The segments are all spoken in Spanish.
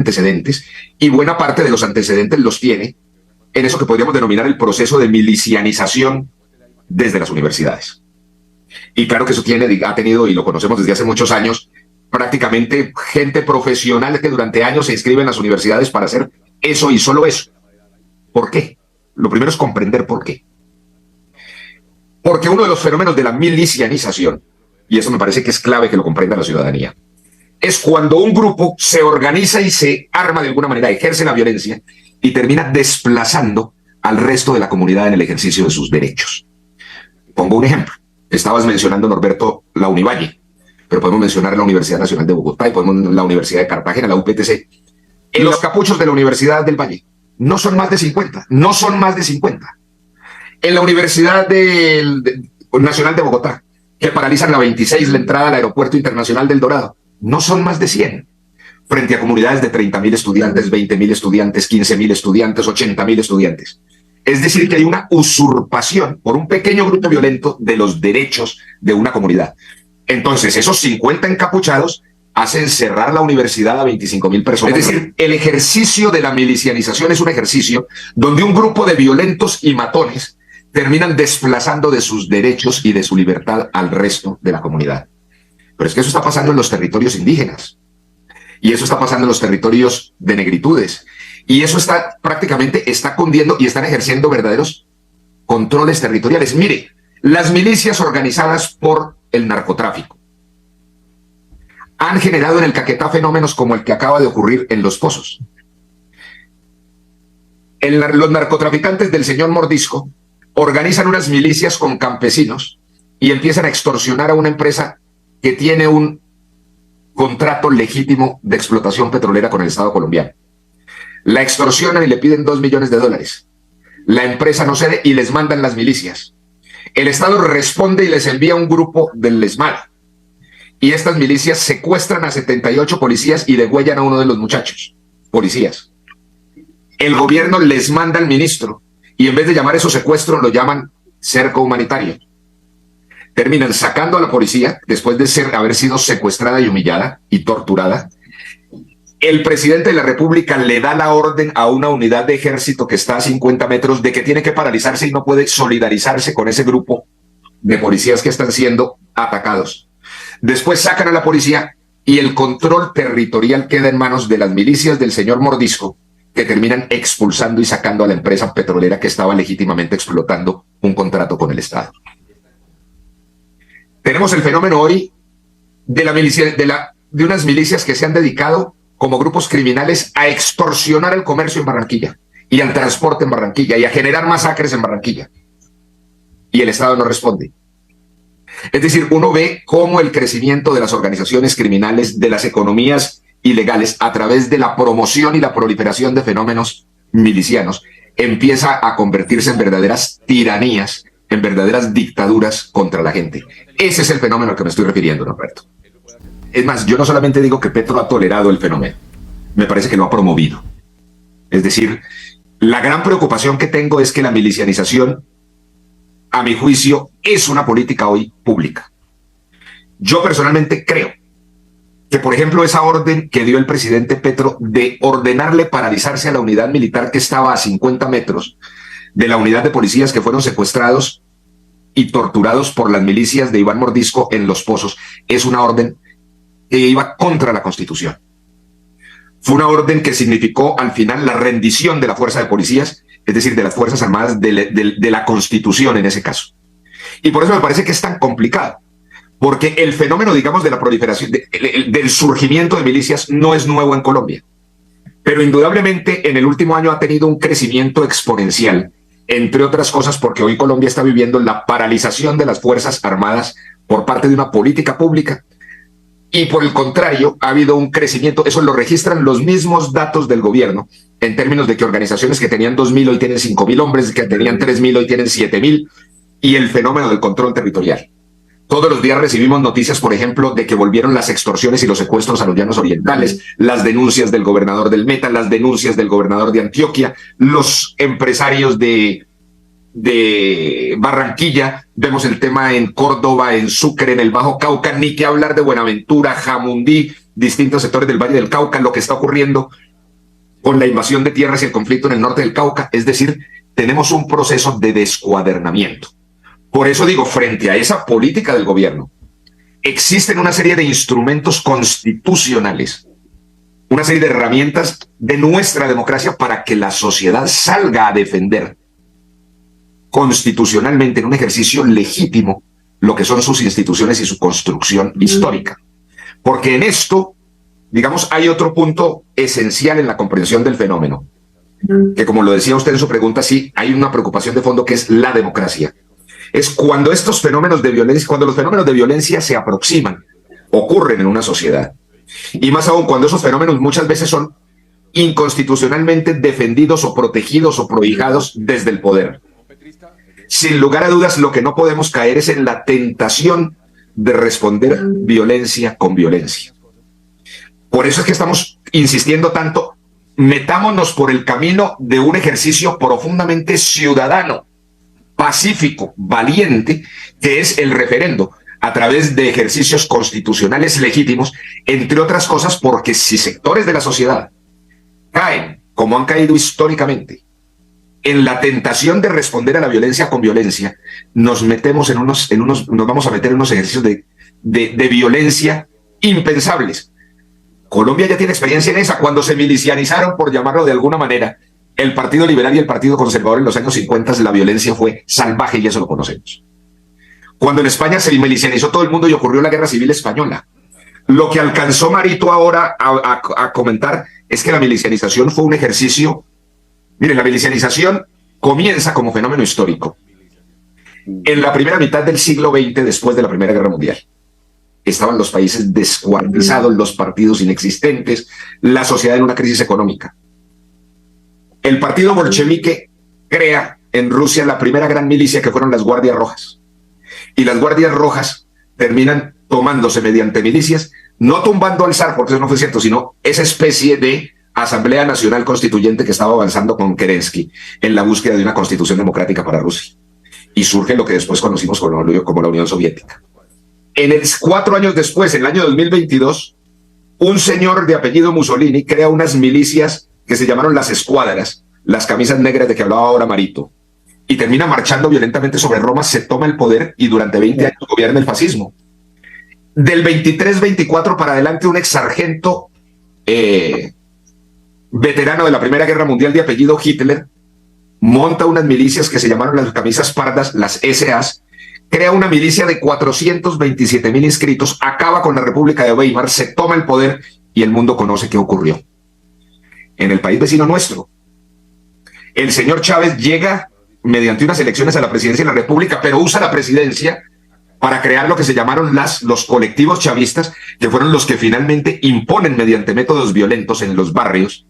antecedentes, y buena parte de los antecedentes los tiene en eso que podríamos denominar el proceso de milicianización desde las universidades. Y claro que eso ha tenido, y lo conocemos desde hace muchos años, prácticamente gente profesional que durante años se inscribe en las universidades para hacer eso y solo eso. ¿Por qué? Lo primero es comprender por qué. Porque uno de los fenómenos de la milicianización, y eso me parece que es clave que lo comprenda la ciudadanía, es cuando un grupo se organiza y se arma de alguna manera, ejerce la violencia y termina desplazando al resto de la comunidad en el ejercicio de sus derechos. Pongo un ejemplo. Estabas mencionando, Norberto, la Univalle, pero podemos mencionar la Universidad Nacional de Bogotá y podemos la Universidad de Cartagena, la UPTC. En los capuchos de la Universidad del Valle no son más de 50, no son más de 50. En la Universidad Nacional de Bogotá, que paralizan la 26, la entrada al Aeropuerto Internacional del Dorado, no son más de 100. Frente a comunidades de 30.000 estudiantes, 20.000 estudiantes, 15.000 estudiantes, 80.000 estudiantes. Es decir, que hay una usurpación por un pequeño grupo violento de los derechos de una comunidad. Entonces, esos 50 encapuchados hacen cerrar la universidad a 25.000 personas. Es decir, el ejercicio de la milicianización es un ejercicio donde un grupo de violentos y matones terminan desplazando de sus derechos y de su libertad al resto de la comunidad. Pero es que eso está pasando en los territorios indígenas. Y eso está pasando en los territorios de negritudes. Y eso prácticamente está cundiendo y están ejerciendo verdaderos controles territoriales. Mire, las milicias organizadas por el narcotráfico han generado en el Caquetá fenómenos como el que acaba de ocurrir en Los Pozos. Los narcotraficantes del señor Mordisco organizan unas milicias con campesinos y empiezan a extorsionar a una empresa que tiene un contrato legítimo de explotación petrolera con el Estado colombiano. La extorsionan y le piden $2 millones. La empresa no cede y les mandan las milicias. El Estado responde y les envía un grupo del ESMAD. Y estas milicias secuestran a 78 policías y degüellan a uno de los muchachos, policías. El gobierno les manda al ministro y en vez de llamar eso secuestro, lo llaman cerco humanitario. Terminan sacando a la policía después de haber sido secuestrada y humillada y torturada. El presidente de la República le da la orden a una unidad de ejército que está a 50 metros de que tiene que paralizarse y no puede solidarizarse con ese grupo de policías que están siendo atacados. Después sacan a la policía y el control territorial queda en manos de las milicias del señor Mordisco, que terminan expulsando y sacando a la empresa petrolera que estaba legítimamente explotando un contrato con el Estado. Tenemos el fenómeno hoy de unas milicias que se han dedicado como grupos criminales a extorsionar el comercio en Barranquilla y al transporte en Barranquilla y a generar masacres en Barranquilla. Y el Estado no responde. Es decir, uno ve cómo el crecimiento de las organizaciones criminales, de las economías ilegales, a través de la promoción y la proliferación de fenómenos milicianos, empieza a convertirse en verdaderas tiranías, en verdaderas dictaduras contra la gente. Ese es el fenómeno al que me estoy refiriendo, Norberto. Es más, yo no solamente digo que Petro ha tolerado el fenómeno, me parece que lo ha promovido. Es decir, la gran preocupación que tengo es que la milicianización, a mi juicio, es una política hoy pública. Yo personalmente creo que, por ejemplo, esa orden que dio el presidente Petro de ordenarle paralizarse a la unidad militar que estaba a 50 metros de la unidad de policías que fueron secuestrados y torturados por las milicias de Iván Mordisco en Los Pozos, es una orden que iba contra la Constitución. Fue una orden que significó al final la rendición de la fuerza de policías, es decir, de las Fuerzas Armadas de la Constitución en ese caso. Y por eso me parece que es tan complicado, porque el fenómeno, digamos, de la proliferación, del surgimiento de milicias no es nuevo en Colombia, pero indudablemente en el último año ha tenido un crecimiento exponencial, entre otras cosas porque hoy Colombia está viviendo la paralización de las Fuerzas Armadas por parte de una política pública. Y por el contrario, ha habido un crecimiento, eso lo registran los mismos datos del gobierno, en términos de que organizaciones que tenían 2.000 hoy tienen 5.000 hombres, que tenían 3.000 hoy tienen 7.000, y el fenómeno del control territorial. Todos los días recibimos noticias, por ejemplo, de que volvieron las extorsiones y los secuestros a los llanos orientales, las denuncias del gobernador del Meta, las denuncias del gobernador de Antioquia, los empresarios de Barranquilla, vemos el tema en Córdoba, en Sucre, en el Bajo Cauca, ni que hablar de Buenaventura, Jamundí, distintos sectores del Valle del Cauca, lo que está ocurriendo con la invasión de tierras y el conflicto en el norte del Cauca. Es decir, tenemos un proceso de descuadernamiento. Por eso digo, frente a esa política del gobierno, existen una serie de instrumentos constitucionales, una serie de herramientas de nuestra democracia para que la sociedad salga a defender constitucionalmente en un ejercicio legítimo lo que son sus instituciones y su construcción histórica. Porque en esto, digamos, hay otro punto esencial en la comprensión del fenómeno, que como lo decía usted en su pregunta, sí, hay una preocupación de fondo que es la democracia. Es cuando estos fenómenos de violencia, cuando los fenómenos de violencia se aproximan, ocurren en una sociedad. Y más aún cuando esos fenómenos muchas veces son inconstitucionalmente defendidos o protegidos o prohijados desde el poder. Sin lugar a dudas, lo que no podemos caer es en la tentación de responder violencia con violencia. Por eso es que estamos insistiendo tanto, metámonos por el camino de un ejercicio profundamente ciudadano, pacífico, valiente, que es el referendo, a través de ejercicios constitucionales legítimos, entre otras cosas porque si sectores de la sociedad caen, como han caído históricamente, en la tentación de responder a la violencia con violencia, nos vamos a meter en unos ejercicios de violencia impensables. Colombia ya tiene experiencia en esa, cuando se milicianizaron, por llamarlo de alguna manera, el Partido Liberal y el Partido Conservador en los años 50, la violencia fue salvaje y eso lo conocemos. Cuando en España se milicianizó todo el mundo y ocurrió la Guerra Civil Española. Lo que alcanzó Marito ahora a comentar es que la milicianización fue un ejercicio. Miren, la milicianización comienza como fenómeno histórico en la primera mitad del siglo XX, después de la Primera Guerra Mundial. Estaban los países descuartizados, los partidos inexistentes, la sociedad en una crisis económica. El partido bolchevique crea en Rusia la primera gran milicia, que fueron las Guardias Rojas. Y las Guardias Rojas terminan tomándose mediante milicias, no tumbando al zar, porque eso no fue cierto, sino esa especie de Asamblea Nacional Constituyente que estaba avanzando con Kerensky en la búsqueda de una constitución democrática para Rusia. Y surge lo que después conocimos como la Unión Soviética. 4 años después, en el año 2022, un señor de apellido Mussolini crea unas milicias que se llamaron las escuadras, las camisas negras de que hablaba ahora Marito, y termina marchando violentamente sobre Roma, se toma el poder y durante 20 años gobierna el fascismo. Del 23-24 para adelante, un ex sargento veterano de la Primera Guerra Mundial de apellido Hitler monta unas milicias que se llamaron las camisas pardas, las SAs, crea una milicia de 427,000 inscritos, acaba con la República de Weimar, se toma el poder y el mundo conoce qué ocurrió. En el país vecino nuestro, el señor Chávez llega mediante unas elecciones a la presidencia de la República, pero usa la presidencia para crear lo que se llamaron los colectivos chavistas, que fueron los que finalmente imponen mediante métodos violentos en los barrios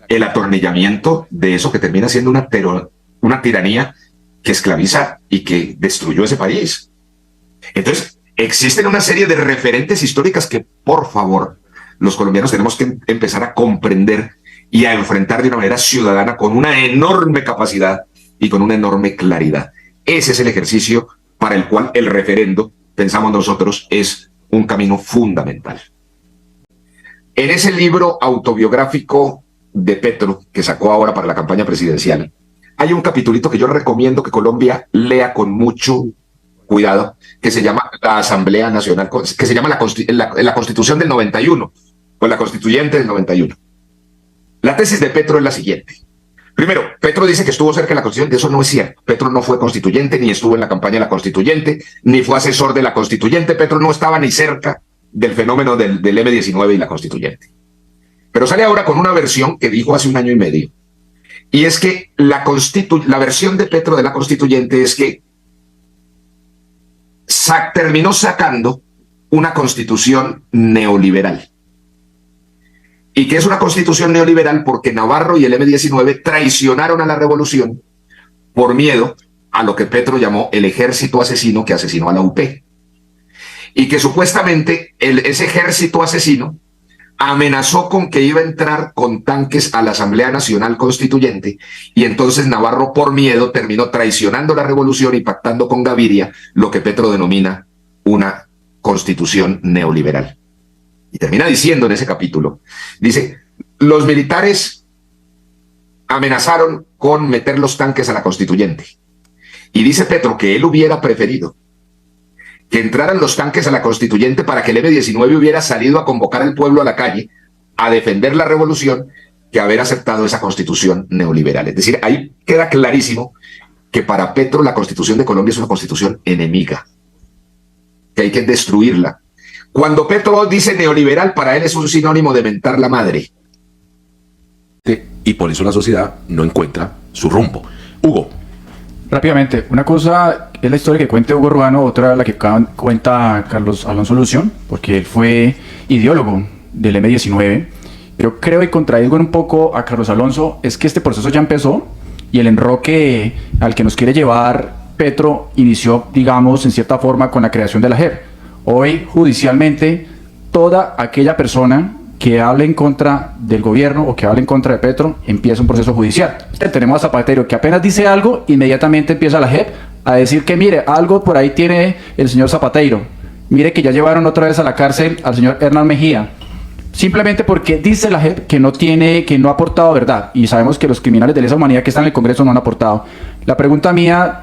el atornillamiento de eso que termina siendo una tiranía que esclaviza y que destruyó ese país. Entonces, existen una serie de referentes históricas que, por favor, los colombianos tenemos que empezar a comprender y a enfrentar de una manera ciudadana con una enorme capacidad y con una enorme claridad. Ese es el ejercicio para el cual el referendo, pensamos nosotros, es un camino fundamental. En ese libro autobiográfico de Petro, que sacó ahora para la campaña presidencial, hay un capitulito que yo recomiendo que Colombia lea con mucho cuidado, que se llama la Asamblea Nacional, que se llama la Constitución del 91, o la Constituyente del 91. La tesis de Petro es la siguiente. Primero, Petro dice que estuvo cerca de la Constituyente. Eso no es cierto. Petro no fue constituyente, ni estuvo en la campaña de la Constituyente, ni fue asesor de la Constituyente. Petro no estaba ni cerca del fenómeno del M-19 y la Constituyente. Pero sale ahora con una versión que dijo hace 1 año y medio. Y es que la versión de Petro de la Constituyente es que terminó sacando una constitución neoliberal. Y que es una constitución neoliberal porque Navarro y el M-19 traicionaron a la revolución por miedo a lo que Petro llamó el ejército asesino que asesinó a la UP. Y que supuestamente ese ejército asesino amenazó con que iba a entrar con tanques a la Asamblea Nacional Constituyente, y entonces Navarro, por miedo, terminó traicionando la revolución y pactando con Gaviria lo que Petro denomina una constitución neoliberal. Y termina diciendo en ese capítulo, dice, los militares amenazaron con meter los tanques a la Constituyente. Y dice Petro que él hubiera preferido que entraran los tanques a la Constituyente para que el M-19 hubiera salido a convocar al pueblo a la calle a defender la revolución, que haber aceptado esa constitución neoliberal. Es decir, ahí queda clarísimo que para Petro la Constitución de Colombia es una constitución enemiga, que hay que destruirla. Cuando Petro dice neoliberal, para él es un sinónimo de mentar la madre. Y por eso la sociedad no encuentra su rumbo. Hugo. Rápidamente, una cosa es la historia que cuenta Hugo Ruano, otra la que cuenta Carlos Alonso Lución, porque él fue ideólogo del M-19. Pero creo que contradigo un poco a Carlos Alonso, es que este proceso ya empezó y el enroque al que nos quiere llevar Petro inició, digamos, en cierta forma con la creación de la JEP. Hoy, judicialmente, toda aquella persona que hable en contra del gobierno o que hable en contra de Petro empieza un proceso judicial. Tenemos a Zapatero que apenas dice algo, inmediatamente empieza la JEP a decir que mire, algo por ahí tiene el señor Zapatero. Mire que ya llevaron otra vez a la cárcel al señor Hernán Mejía. Simplemente porque dice la JEP que no ha aportado verdad. Y sabemos que los criminales de lesa humanidad que están en el Congreso no han aportado. La pregunta mía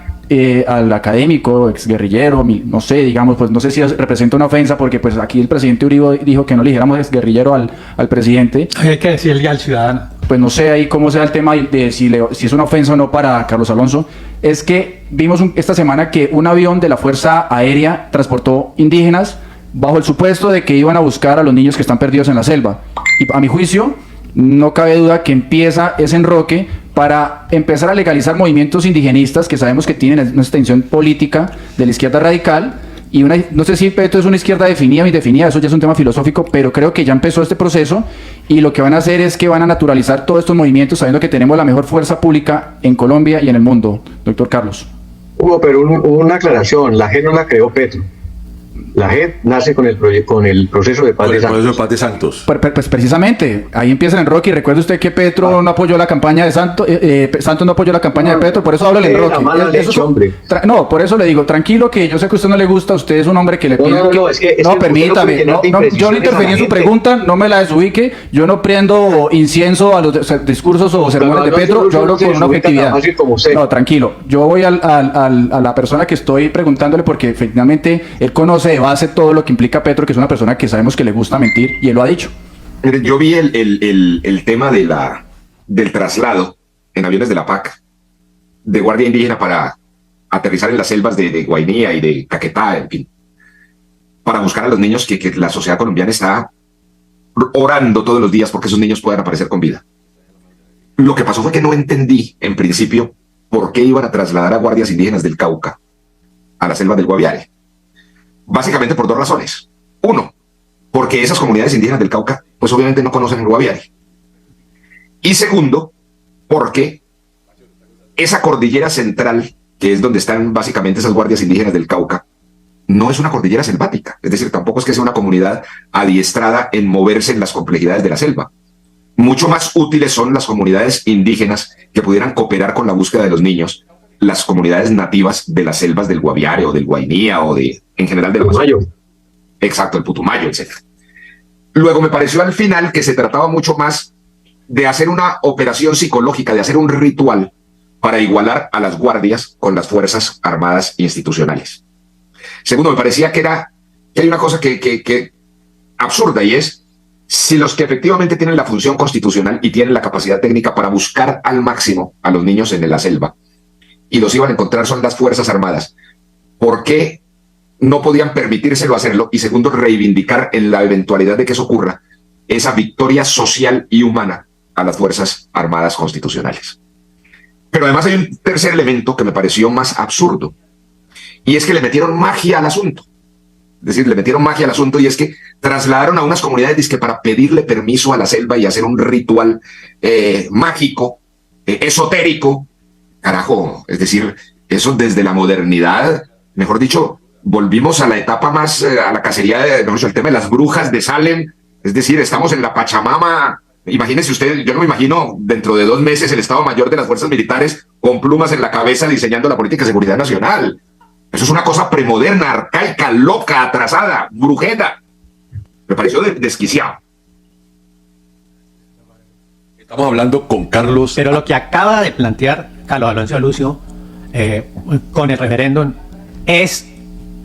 al académico, exguerrillero, no sé, digamos, pues no sé si representa una ofensa, porque pues aquí el presidente Uribe dijo que no le dijéramos exguerrillero al presidente. Hay que decirle al ciudadano. Pues no sé ahí cómo sea el tema de si es una ofensa o no para Carlos Alonso. Es que vimos esta semana que un avión de la Fuerza Aérea transportó indígenas bajo el supuesto de que iban a buscar a los niños que están perdidos en la selva. Y a mi juicio, no cabe duda que empieza ese enroque para empezar a legalizar movimientos indigenistas que sabemos que tienen una extensión política de la izquierda radical. Y no sé si Petro es una izquierda definida o indefinida, eso ya es un tema filosófico, pero creo que ya empezó este proceso y lo que van a hacer es que van a naturalizar todos estos movimientos sabiendo que tenemos la mejor fuerza pública en Colombia y en el mundo. Doctor Carlos. Hugo, pero una aclaración, la JEP no la creó Petro. La JEP nace con el proceso de paz de Santos. El proceso de paz de Santos. Pues precisamente, ahí empieza el enroque. Y recuerde usted que Petro no apoyó la campaña de Santos, Santos no apoyó la campaña de Petro, por eso habla el enroque. No, por eso le digo, tranquilo, que yo sé que a usted no le gusta, usted es un hombre que le pide... No, permítame, yo no interferí en su pregunta, no me la desubique, yo no prendo incienso a los discursos o sermones de Petro, yo hablo con una objetividad. No, tranquilo, yo voy a la persona que estoy preguntándole porque finalmente él conoce de base todo lo que implica Petro, que es una persona que sabemos que le gusta mentir, y él lo ha dicho. Yo vi el tema del traslado en aviones de la PAC de Guardia Indígena para aterrizar en las selvas de Guainía y de Caquetá, en fin, para buscar a los niños que la sociedad colombiana está orando todos los días porque esos niños puedan aparecer con vida. Lo que pasó fue que no entendí, en principio, por qué iban a trasladar a guardias indígenas del Cauca a la selva del Guaviare. Básicamente por dos razones. Uno, porque esas comunidades indígenas del Cauca, pues obviamente no conocen el Guaviare. Y segundo, porque esa cordillera central, que es donde están básicamente esas guardias indígenas del Cauca, no es una cordillera selvática. Es decir, tampoco es que sea una comunidad adiestrada en moverse en las complejidades de la selva. Mucho más útiles son las comunidades indígenas que pudieran cooperar con la búsqueda de los niños, las comunidades nativas de las selvas del Guaviare o del Guainía o en general del Putumayo. Exacto, el Putumayo, etc. Luego me pareció al final que se trataba mucho más de hacer una operación psicológica, de hacer un ritual para igualar a las guardias con las fuerzas armadas institucionales. Segundo, me parecía que hay una cosa que absurda, y es si los que efectivamente tienen la función constitucional y tienen la capacidad técnica para buscar al máximo a los niños en la selva y los iban a encontrar son las fuerzas armadas, ¿por qué no podían permitírselo hacerlo? Y segundo, reivindicar en la eventualidad de que eso ocurra esa victoria social y humana a las fuerzas armadas constitucionales. Pero además hay un tercer elemento que me pareció más absurdo, y es que le metieron magia al asunto. Es decir, le metieron magia al asunto, y es que trasladaron a unas comunidades dizque para pedirle permiso a la selva y hacer un ritual mágico, esotérico. Carajo, es decir, eso desde la modernidad, mejor dicho, volvimos a la etapa más, a la cacería, el tema de las brujas de Salem. Es decir, estamos en la Pachamama. Imagínense usted, yo no me imagino dentro de 2 meses el Estado Mayor de las Fuerzas Militares con plumas en la cabeza diseñando la política de seguridad nacional. Eso es una cosa premoderna, arcaica, loca, atrasada, brujeta. Me pareció desquiciado. Estamos hablando con Carlos. Pero lo que acaba de plantear Carlos Alonso Lucio con el referéndum es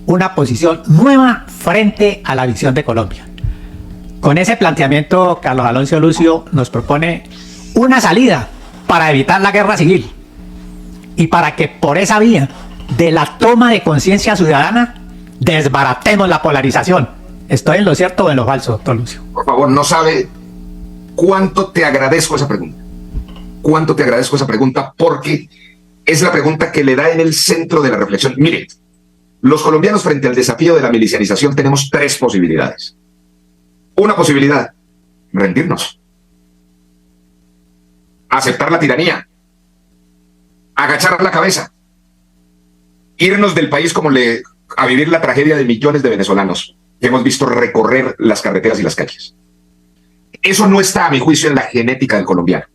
una posición nueva frente a la visión de Colombia. Con ese planteamiento, Carlos Alonso Lucio nos propone una salida para evitar la guerra civil y para que por esa vía de la toma de conciencia ciudadana desbaratemos la polarización. ¿Estoy en lo cierto o en lo falso, doctor Lucio? Por favor, no sabe cuánto te agradezco esa pregunta. Cuánto te agradezco esa pregunta, porque es la pregunta que le da en el centro de la reflexión. Mire, los colombianos frente al desafío de la milicianización tenemos tres posibilidades. Una posibilidad, rendirnos, aceptar la tiranía, agachar la cabeza, irnos del país a vivir la tragedia de millones de venezolanos que hemos visto recorrer las carreteras y las calles. Eso no está, a mi juicio, en la genética del colombiano.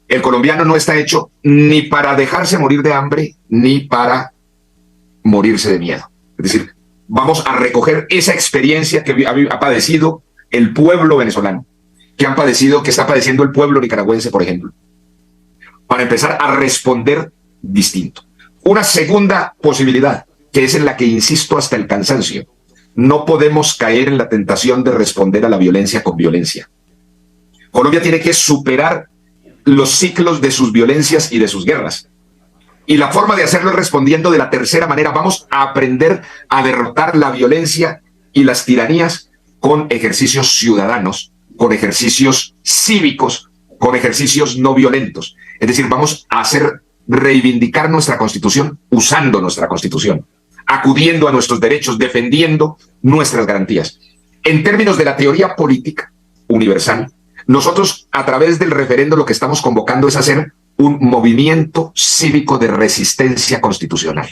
El colombiano no está hecho ni para dejarse morir de hambre, ni para morirse de miedo. Es decir, vamos a recoger esa experiencia que ha padecido el pueblo venezolano, que está padeciendo el pueblo nicaragüense, por ejemplo, para empezar a responder distinto. Una segunda posibilidad, que es en la que insisto hasta el cansancio: no podemos caer en la tentación de responder a la violencia con violencia. Colombia tiene que superar los ciclos de sus violencias y de sus guerras. Y la forma de hacerlo es respondiendo de la tercera manera. Vamos a aprender a derrotar la violencia y las tiranías con ejercicios ciudadanos, con ejercicios cívicos, con ejercicios no violentos. Es decir, vamos a reivindicar nuestra Constitución usando nuestra Constitución, acudiendo a nuestros derechos, defendiendo nuestras garantías. En términos de la teoría política universal, nosotros, a través del referendo, lo que estamos convocando es hacer un movimiento cívico de resistencia constitucional.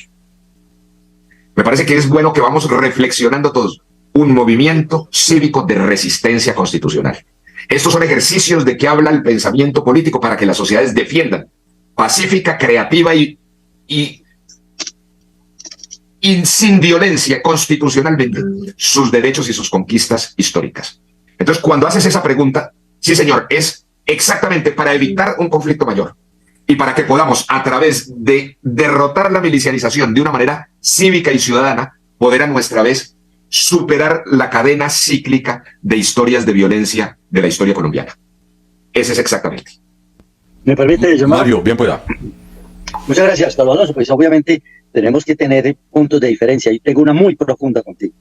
Me parece que es bueno que vamos reflexionando todos. Un movimiento cívico de resistencia constitucional. Estos son ejercicios de que habla el pensamiento político para que las sociedades defiendan pacífica, creativa y sin violencia constitucionalmente sus derechos y sus conquistas históricas. Entonces, cuando haces esa pregunta, sí, señor, es exactamente para evitar un conflicto mayor y para que podamos, a través de derrotar la milicianización de una manera cívica y ciudadana, poder a nuestra vez superar la cadena cíclica de historias de violencia de la historia colombiana. Ese es exactamente. ¿Me permite llamar? Mario, bien pueda. Muchas gracias, Carlos Alonso. Pues obviamente tenemos que tener puntos de diferencia y tengo una muy profunda contigo.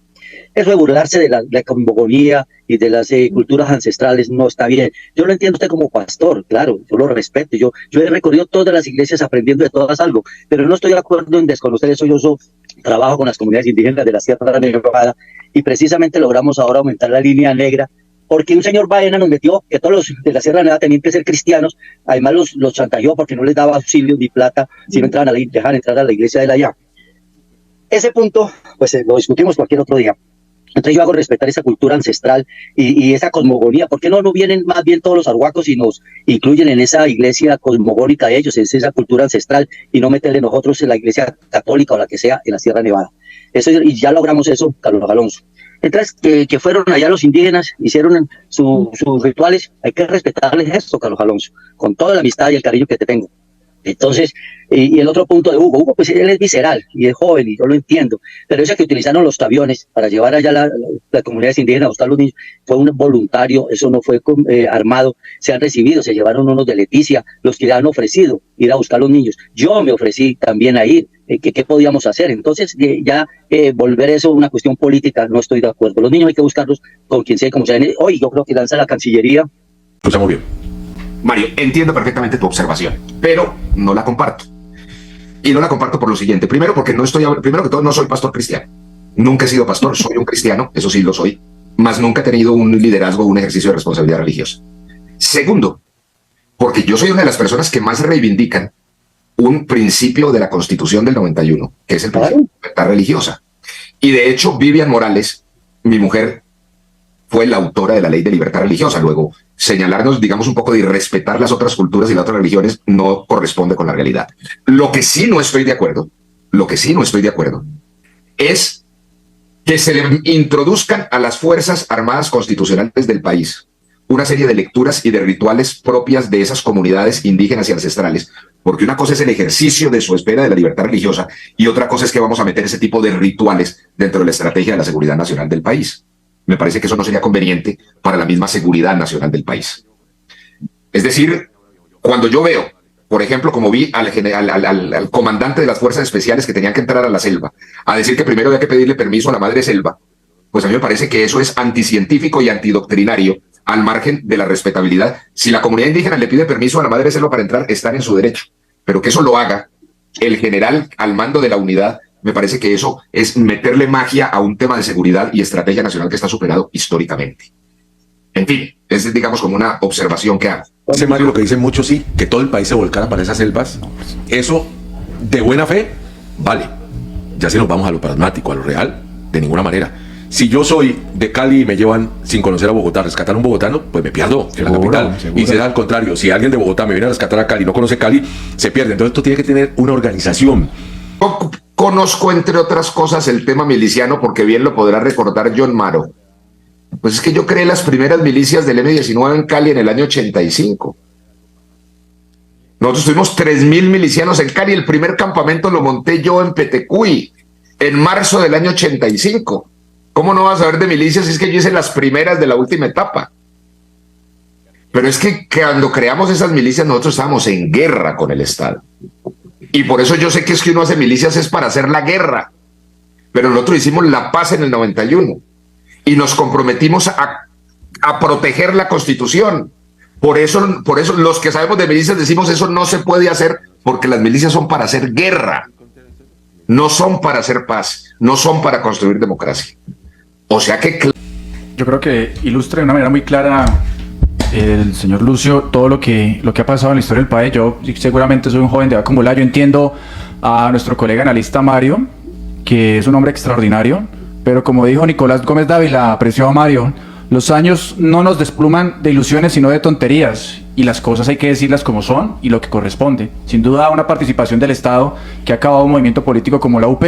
Eso de burlarse de la cosmogonía y de las culturas ancestrales no está bien. Yo lo entiendo usted como pastor, claro, yo lo respeto. Yo he recorrido todas las iglesias aprendiendo de todas algo, pero no estoy de acuerdo en desconocer eso. Yo trabajo con las comunidades indígenas de la Sierra Nevada y precisamente logramos ahora aumentar la línea negra porque un señor Baena nos metió que todos los de la Sierra Nevada tenían que ser cristianos. Además los chantajeó porque no les daba auxilio ni plata si no entraban dejaban entrar a la iglesia de la allá. Ese punto, pues lo discutimos cualquier otro día. Entonces yo hago respetar esa cultura ancestral y esa cosmogonía. ¿Por qué no vienen más bien todos los arhuacos y nos incluyen en esa iglesia cosmogónica de ellos, en esa cultura ancestral, y no meterle nosotros en la iglesia católica o la que sea en la Sierra Nevada? Eso, y ya logramos eso, Carlos Alonso. Entonces, que fueron allá los indígenas, hicieron sus rituales, hay que respetarles eso, Carlos Alonso, con toda la amistad y el cariño que te tengo. Entonces, y el otro punto de Hugo, pues él es visceral y es joven y yo lo entiendo, pero ese que utilizaron los aviones para llevar allá las comunidades indígenas a buscar a los niños fue un voluntario, eso no fue armado, se han recibido, se llevaron unos de Leticia, los que le han ofrecido ir a buscar a los niños. Yo me ofrecí también a ir, ¿qué podíamos hacer? Entonces, volver eso una cuestión política, no estoy de acuerdo. Los niños hay que buscarlos con quien sea, como sea. Hoy yo creo que lanza la Cancillería. Escuchamos bien. Mario, entiendo perfectamente tu observación, pero no la comparto. Y no la comparto por lo siguiente. Primero, porque primero que todo, no soy pastor cristiano. Nunca he sido pastor, soy un cristiano, eso sí lo soy, mas nunca he tenido un liderazgo, un ejercicio de responsabilidad religiosa. Segundo, porque yo soy una de las personas que más reivindican un principio de la Constitución del 91, que es el principio de libertad religiosa. Y de hecho, Vivian Morales, mi mujer, fue la autora de la ley de libertad religiosa. Luego, señalarnos, digamos, un poco de irrespetar las otras culturas y las otras religiones no corresponde con la realidad. Lo que sí no estoy de acuerdo es que se le introduzcan a las Fuerzas Armadas Constitucionales del país una serie de lecturas y de rituales propias de esas comunidades indígenas y ancestrales, porque una cosa es el ejercicio de su esfera de la libertad religiosa y otra cosa es que vamos a meter ese tipo de rituales dentro de la estrategia de la seguridad nacional del país. Me parece que eso no sería conveniente para la misma seguridad nacional del país. Es decir, cuando yo veo, por ejemplo, como vi al comandante de las fuerzas especiales que tenían que entrar a la selva, a decir que primero había que pedirle permiso a la madre selva, pues a mí me parece que eso es anticientífico y antidoctrinario, al margen de la respetabilidad. Si la comunidad indígena le pide permiso a la madre selva para entrar, están en su derecho, pero que eso lo haga el general al mando de la unidad, me parece que eso es meterle magia a un tema de seguridad y estrategia nacional que está superado históricamente. En fin, es, digamos, como una observación que hago. Dice Mario lo que dicen muchos, sí, que todo el país se volcara para esas selvas. Eso, de buena fe, vale. Ya si nos vamos a lo pragmático, a lo real, de ninguna manera. Si yo soy de Cali y me llevan sin conocer a Bogotá a rescatar a un bogotano, pues me pierdo en la capital. Seguro. Y será al contrario, si alguien de Bogotá me viene a rescatar a Cali y no conoce Cali, se pierde. Entonces esto tiene que tener una organización. Yo conozco, entre otras cosas, el tema miliciano porque bien lo podrá recordar John Maro. Pues es que yo creé las primeras milicias del M-19 en Cali en el año 85. Nosotros tuvimos 3.000 milicianos en Cali. El primer campamento lo monté yo en Petecuy en marzo del año 85. ¿Cómo no vas a saber de milicias si es que yo hice las primeras de la última etapa? Pero es que cuando creamos esas milicias nosotros estábamos en guerra con el Estado. Y por eso yo sé que es que uno hace milicias es para hacer la guerra. Pero nosotros hicimos la paz en el 91 y nos comprometimos a proteger la Constitución. Por eso los que sabemos de milicias decimos eso no se puede hacer porque las milicias son para hacer guerra. No son para hacer paz, no son para construir democracia. O sea que... Yo creo que ilustra de una manera muy clara el señor Lucio todo lo que ha pasado en la historia del país. Yo seguramente soy un joven de acumular. Yo entiendo a nuestro colega analista Mario, que es un hombre extraordinario, pero como dijo Nicolás Gómez Dávila, apreciado Mario, los años no nos despluman de ilusiones sino de tonterías, y las cosas hay que decirlas como son y lo que corresponde. Sin duda una participación del Estado que ha acabado un movimiento político como la UP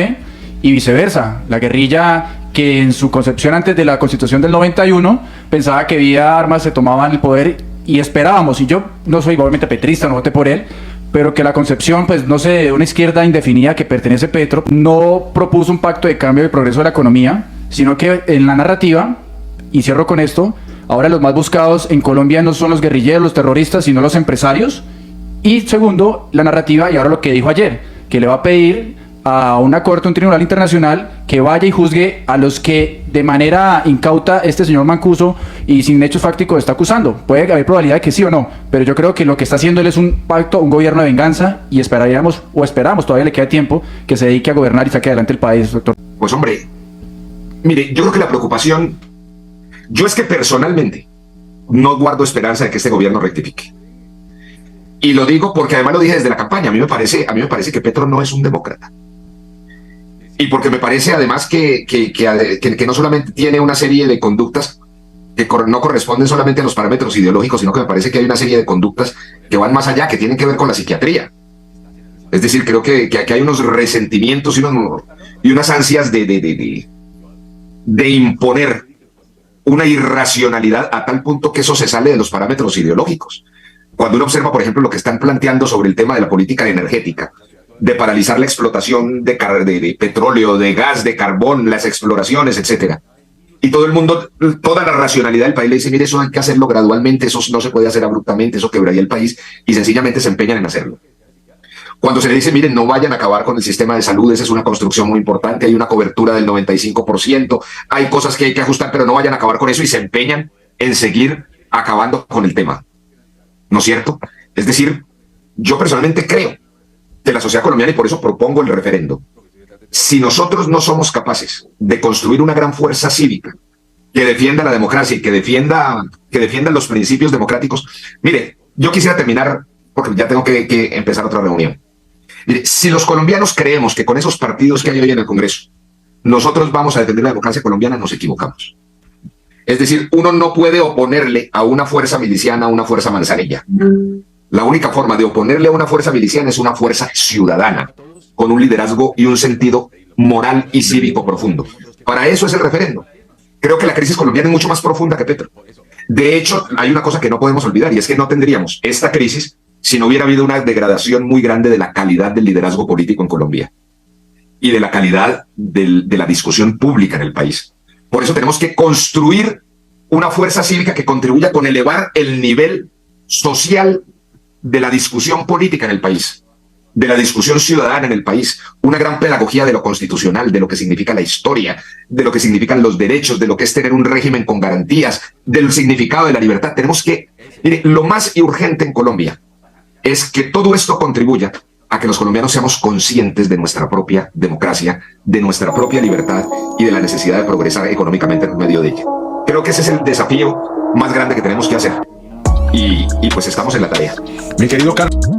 y viceversa. La guerrilla, que en su concepción antes de la Constitución del 91 pensaba que vía armas se tomaban el poder, y esperábamos, y yo no soy igualmente petrista, no voté por él, pero que la concepción, pues no sé, de una izquierda indefinida que pertenece a Petro, no propuso un pacto de cambio y progreso de la economía, sino que en la narrativa, y cierro con esto, ahora los más buscados en Colombia no son los guerrilleros, los terroristas, sino los empresarios. Y segundo, la narrativa, y ahora lo que dijo ayer, que le va a pedir a una corte, un tribunal internacional, que vaya y juzgue a los que de manera incauta este señor Mancuso y sin hechos fácticos está acusando. Puede haber probabilidad de que sí o no, pero yo creo que lo que está haciendo él es un pacto, un gobierno de venganza, y esperamos, todavía le queda tiempo, que se dedique a gobernar y saque adelante el país, doctor. Pues hombre, mire, yo creo que la preocupación, yo es que personalmente no guardo esperanza de que este gobierno rectifique. Y lo digo porque además lo dije desde la campaña, a mí me parece que Petro no es un demócrata. Y porque me parece además que no solamente tiene una serie de conductas que no corresponden solamente a los parámetros ideológicos, sino que me parece que hay una serie de conductas que van más allá, que tienen que ver con la psiquiatría. Es decir, creo que aquí hay unos resentimientos y unas ansias de imponer una irracionalidad a tal punto que eso se sale de los parámetros ideológicos. Cuando uno observa, por ejemplo, lo que están planteando sobre el tema de la política energética, de paralizar la explotación de petróleo, de gas, de carbón, las exploraciones, etcétera. Y todo el mundo, toda la racionalidad del país le dice, mire, eso hay que hacerlo gradualmente, eso no se puede hacer abruptamente, eso quebraría el país, y sencillamente se empeñan en hacerlo. Cuando se le dice, miren, no vayan a acabar con el sistema de salud, esa es una construcción muy importante, hay una cobertura del 95%, hay cosas que hay que ajustar, pero no vayan a acabar con eso, y se empeñan en seguir acabando con el tema. ¿No es cierto? Es decir, yo personalmente creo de la sociedad colombiana, y por eso propongo el referendo. Si nosotros no somos capaces de construir una gran fuerza cívica que defienda la democracia y que defienda los principios democráticos, mire, yo quisiera terminar, porque ya tengo que empezar otra reunión. Mire, si los colombianos creemos que con esos partidos que hay hoy en el Congreso, nosotros vamos a defender la democracia colombiana, nos equivocamos. Es decir, uno no puede oponerle a una fuerza miliciana a una fuerza manzanilla. La única forma de oponerle a una fuerza miliciana es una fuerza ciudadana, con un liderazgo y un sentido moral y cívico profundo. Para eso es el referendo. Creo que la crisis colombiana es mucho más profunda que Petro. De hecho, hay una cosa que no podemos olvidar y es que no tendríamos esta crisis si no hubiera habido una degradación muy grande de la calidad del liderazgo político en Colombia y de la calidad de la discusión pública en el país. Por eso tenemos que construir una fuerza cívica que contribuya con elevar el nivel social de la discusión política en el país, de la discusión ciudadana en el país, una gran pedagogía de lo constitucional, de lo que significa la historia, de lo que significan los derechos, de lo que es tener un régimen con garantías, del significado de la libertad. Tenemos que, mire, lo más urgente en Colombia es que todo esto contribuya a que los colombianos seamos conscientes de nuestra propia democracia, de nuestra propia libertad y de la necesidad de progresar económicamente en medio de ella. Creo que ese es el desafío más grande que tenemos que hacer. Y pues estamos en la tarea. Mi querido Carlos.